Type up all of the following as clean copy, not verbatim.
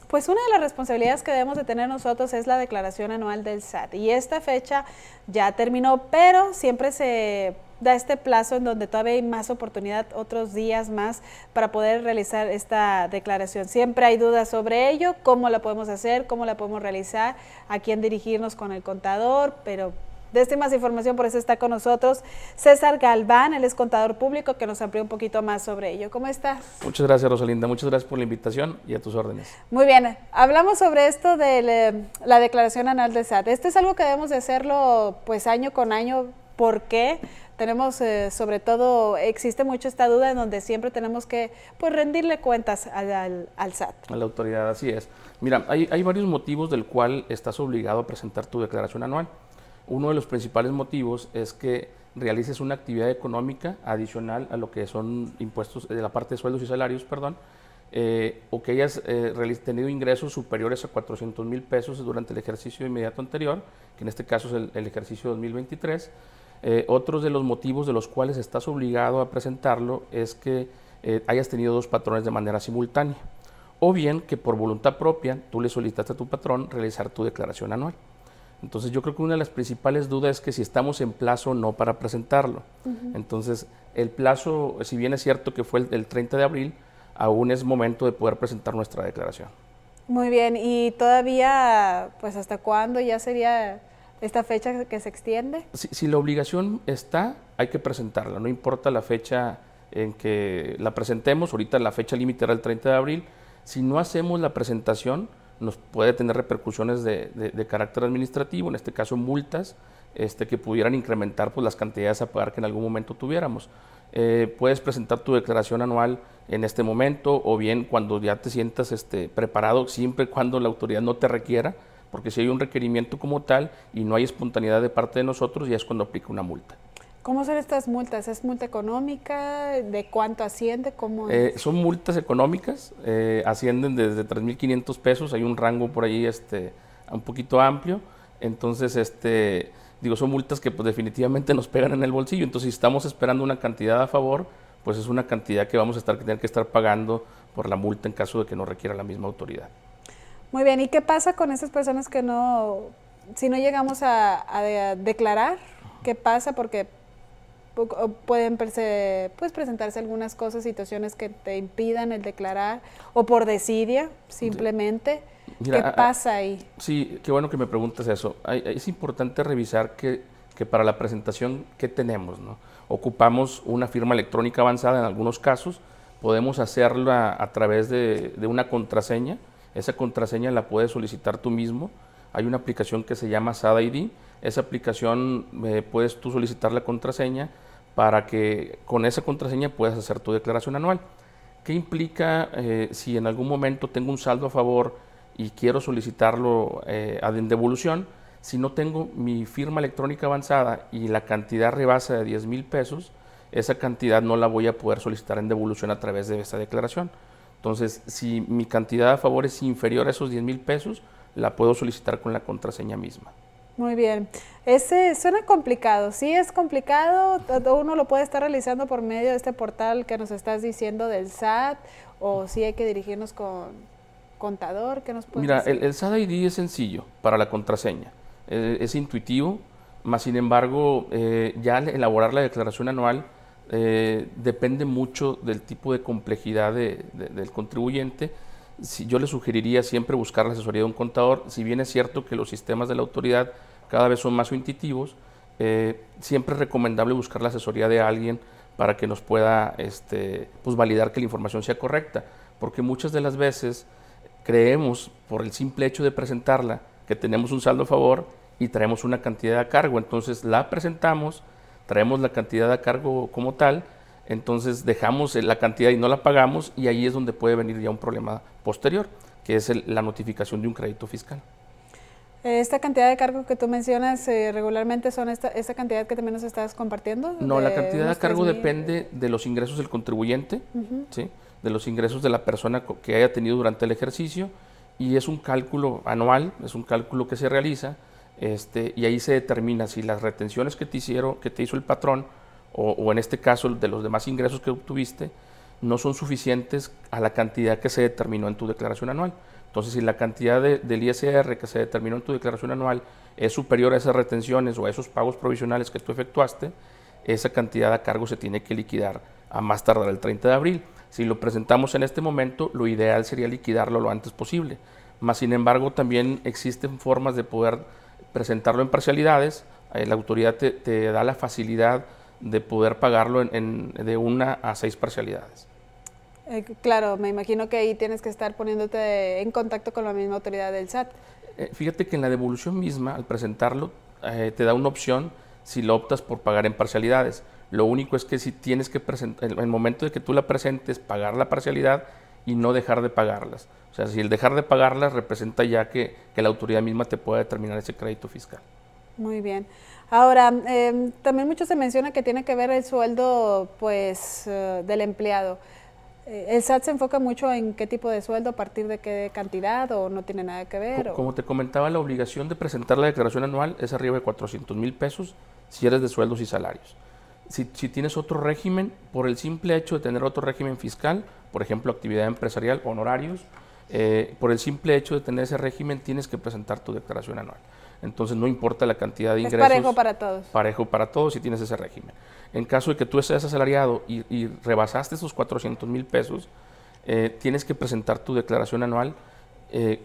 Pues una de las responsabilidades que debemos de tener nosotros es la declaración anual del SAT, y esta fecha ya terminó, pero siempre se da este plazo en donde todavía hay más oportunidad, otros días más para poder realizar esta declaración. Siempre hay dudas sobre ello, cómo la podemos hacer, cómo la podemos realizar, a quién dirigirnos con el contador, pero de esta más información, por eso está con nosotros César Galván, él es contador público, que nos amplía un poquito más sobre ello. ¿Cómo estás? Muchas gracias, Rosalinda, muchas gracias por la invitación y a tus órdenes. Muy bien, hablamos sobre esto de la declaración anual del SAT. Este es algo que debemos de hacerlo pues año con año. ¿Por qué? Tenemos sobre todo, existe mucho esta duda en donde siempre tenemos que pues rendirle cuentas al SAT. A la autoridad, así es. Mira, hay varios motivos del cual estás obligado a presentar tu declaración anual. Uno de los principales motivos es que realices una actividad económica adicional a lo que son impuestos de la parte de sueldos y salarios, perdón, o que hayas tenido ingresos superiores a 400,000 pesos durante el ejercicio inmediato anterior, que en este caso es el ejercicio 2023. Otros de los motivos de los cuales estás obligado a presentarlo es que hayas tenido dos patrones de manera simultánea, o bien que por voluntad propia tú le solicitaste a tu patrón realizar tu declaración anual. Entonces yo creo que una de las principales dudas es que si estamos en plazo o no para presentarlo. Entonces el plazo, si bien es cierto que fue el 30 de abril, aún es momento de poder presentar nuestra declaración. Muy bien, y todavía, pues ¿hasta cuándo ya sería esta fecha que se extiende? Si la obligación está, hay que presentarla, no importa la fecha en que la presentemos, ahorita la fecha límite era el 30 de abril, si no hacemos la presentación, nos puede tener repercusiones de carácter administrativo, en este caso multas, que pudieran incrementar pues, las cantidades a pagar que en algún momento tuviéramos. Puedes presentar tu declaración anual en este momento o bien cuando ya te sientas preparado, siempre y cuando la autoridad no te requiera, porque si hay un requerimiento como tal y no hay espontaneidad de parte de nosotros, ya es cuando aplica una multa. ¿Cómo son estas multas? ¿Es multa económica? ¿De cuánto asciende? ¿Cómo es? Son multas económicas, ascienden desde 3,500 pesos, hay un rango por ahí un poquito amplio, entonces son multas que pues, definitivamente nos pegan en el bolsillo, entonces si estamos esperando una cantidad a favor, pues es una cantidad que vamos a tener que estar pagando por la multa en caso de que nos requiera la misma autoridad. Muy bien, ¿y qué pasa con esas personas que si no llegamos a declarar? ¿Qué pasa? Porque pueden pues, presentarse algunas cosas, situaciones que te impidan el declarar, o por desidia, simplemente. Mira, ¿qué pasa ahí? Sí, qué bueno que me preguntas eso. Es importante revisar que para la presentación, ¿qué tenemos, no? Ocupamos una firma electrónica avanzada en algunos casos, podemos hacerla a través de una contraseña. Esa contraseña la puedes solicitar tú mismo. Hay una aplicación que se llama SAT ID. Esa aplicación puedes tú solicitar la contraseña para que con esa contraseña puedas hacer tu declaración anual. ¿Qué implica si en algún momento tengo un saldo a favor y quiero solicitarlo en devolución? Si no tengo mi firma electrónica avanzada y la cantidad rebasa de 10,000 pesos, esa cantidad no la voy a poder solicitar en devolución a través de esta declaración. Entonces, si mi cantidad a favor es inferior a esos 10,000 pesos, la puedo solicitar con la contraseña misma. Muy bien. Suena complicado. Sí es complicado, uno lo puede estar realizando por medio de este portal que nos estás diciendo del SAT, o sí hay que dirigirnos con contador. ¿Qué nos puedes decir? Mira, el SAT ID es sencillo para la contraseña, es intuitivo, más sin embargo, ya al elaborar la declaración anual depende mucho del tipo de complejidad del contribuyente. Yo le sugeriría siempre buscar la asesoría de un contador. Si bien es cierto que los sistemas de la autoridad cada vez son más intuitivos, siempre es recomendable buscar la asesoría de alguien para que nos pueda pues validar que la información sea correcta, porque muchas de las veces creemos, por el simple hecho de presentarla, que tenemos un saldo a favor y traemos una cantidad a cargo. Entonces la presentamos, traemos la cantidad a cargo como tal, entonces dejamos la cantidad y no la pagamos, y ahí es donde puede venir ya un problema posterior, que es la notificación de un crédito fiscal. ¿Esta cantidad de cargo que tú mencionas regularmente son esta cantidad que también nos estás compartiendo? No, la cantidad de cargo depende de los ingresos del contribuyente, ¿sí? De los ingresos de la persona que haya tenido durante el ejercicio, y es un cálculo anual, es un cálculo que se realiza, y ahí se determina si las retenciones que te hizo el patrón, o en este caso de los demás ingresos que obtuviste, no son suficientes a la cantidad que se determinó en tu declaración anual. Entonces, si la cantidad del ISR que se determinó en tu declaración anual es superior a esas retenciones o a esos pagos provisionales que tú efectuaste, esa cantidad a cargo se tiene que liquidar a más tardar el 30 de abril. Si lo presentamos en este momento, lo ideal sería liquidarlo lo antes posible. Más sin embargo, también existen formas de poder presentarlo en parcialidades. La autoridad te da la facilidad de poder pagarlo de 1 a 6 parcialidades. Claro, me imagino que ahí tienes que estar poniéndote en contacto con la misma autoridad del SAT. Fíjate que en la devolución misma, al presentarlo, te da una opción si lo optas por pagar en parcialidades. Lo único es que si tienes que presentar, en el momento de que tú la presentes, pagar la parcialidad y no dejar de pagarlas. O sea, si el dejar de pagarlas representa ya que la autoridad misma te pueda determinar ese crédito fiscal. Muy bien. Ahora, también mucho se menciona que tiene que ver el sueldo pues, del empleado. ¿El SAT se enfoca mucho en qué tipo de sueldo, a partir de qué cantidad, o no tiene nada que ver? Como te comentaba, la obligación de presentar la declaración anual es arriba de 400,000 pesos si eres de sueldos y salarios. Si tienes otro régimen, por el simple hecho de tener otro régimen fiscal, por ejemplo, actividad empresarial, honorarios, por el simple hecho de tener ese régimen tienes que presentar tu declaración anual. Entonces no importa la cantidad de ingresos. Es parejo para todos. Parejo para todos si tienes ese régimen. En caso de que tú seas asalariado y rebasaste esos 400,000 pesos, tienes que presentar tu declaración anual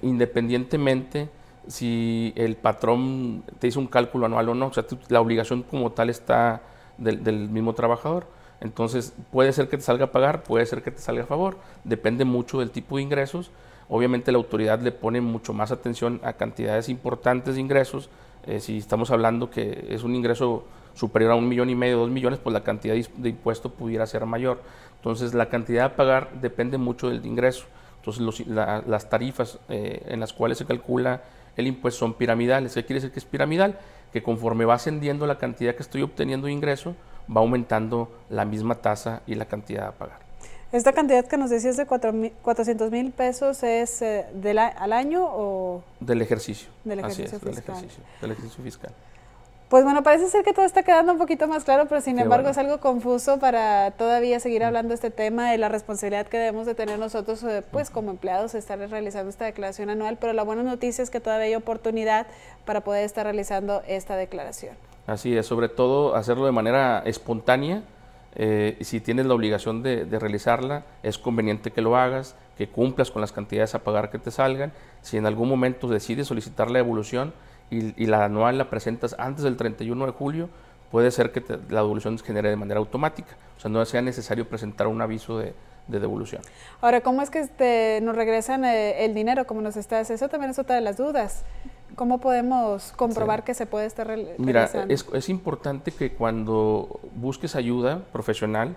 independientemente si el patrón te hizo un cálculo anual o no. O sea, la obligación como tal está del mismo trabajador. Entonces puede ser que te salga a pagar, puede ser que te salga a favor. Depende mucho del tipo de ingresos. Obviamente la autoridad le pone mucho más atención a cantidades importantes de ingresos. Si estamos hablando que es un ingreso superior a 1,5 millones, 2 millones, pues la cantidad de impuesto pudiera ser mayor. Entonces la cantidad a pagar depende mucho del ingreso. Entonces las tarifas en las cuales se calcula el impuesto son piramidales. ¿Qué quiere decir que es piramidal? Que conforme va ascendiendo la cantidad que estoy obteniendo de ingreso, va aumentando la misma tasa y la cantidad a pagar. ¿Esta cantidad que nos decías de 400,000 pesos es al año o...? Del ejercicio. Del ejercicio fiscal. Del ejercicio fiscal. Pues bueno, parece ser que todo está quedando un poquito más claro, pero sin embargo bueno. Es algo confuso para todavía seguir hablando de este tema, de la responsabilidad que debemos de tener nosotros pues como empleados, estar realizando esta declaración anual, pero la buena noticia es que todavía hay oportunidad para poder estar realizando esta declaración. Así es, sobre todo hacerlo de manera espontánea. Si tienes la obligación de realizarla, es conveniente que lo hagas, que cumplas con las cantidades a pagar que te salgan. Si en algún momento decides solicitar la devolución y la anual la presentas antes del 31 de julio, puede ser que la devolución se genere de manera automática. O sea, no sea necesario presentar un aviso de devolución. Ahora, ¿cómo es que nos regresan el dinero? Como nos estás, eso también es otra de las dudas. ¿Cómo podemos comprobar que se puede estar realizando? Mira, es importante que cuando busques ayuda profesional,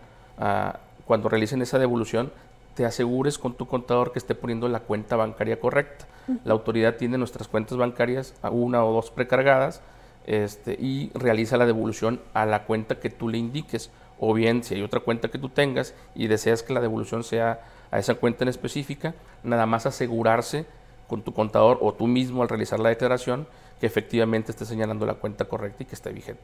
cuando realicen esa devolución, te asegures con tu contador que esté poniendo la cuenta bancaria correcta. La autoridad tiene nuestras cuentas bancarias, 1 o 2 precargadas, y realiza la devolución a la cuenta que tú le indiques. O bien, si hay otra cuenta que tú tengas y deseas que la devolución sea a esa cuenta en específica, nada más asegurarse con tu contador o tú mismo al realizar la declaración que efectivamente esté señalando la cuenta correcta y que esté vigente.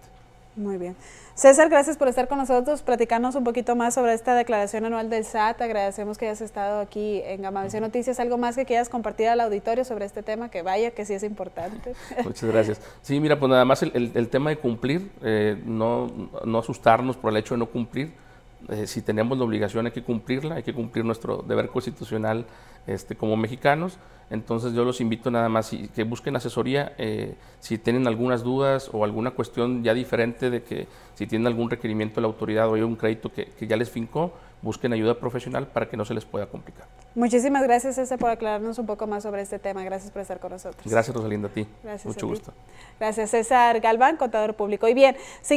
Muy bien. César, gracias por estar con nosotros, platicarnos un poquito más sobre esta declaración anual del SAT. Agradecemos que hayas estado aquí en Gamavisión Noticias. ¿Algo más que quieras compartir al auditorio sobre este tema? Que vaya, que sí es importante. Muchas gracias. Sí, mira, pues nada más el tema de cumplir, no asustarnos por el hecho de no cumplir. Si tenemos la obligación hay que cumplirla, hay que cumplir nuestro deber constitucional como mexicanos. Entonces yo los invito nada más que busquen asesoría si tienen algunas dudas o alguna cuestión ya diferente de que si tienen algún requerimiento de la autoridad o hay un crédito que ya les fincó, busquen ayuda profesional para que no se les pueda complicar. Muchísimas gracias, César, por aclararnos un poco más sobre este tema. Gracias por estar con nosotros. Gracias, Rosalinda, a ti. Gracias. Mucho gusto. Gracias, César Galván, contador público. Y bien,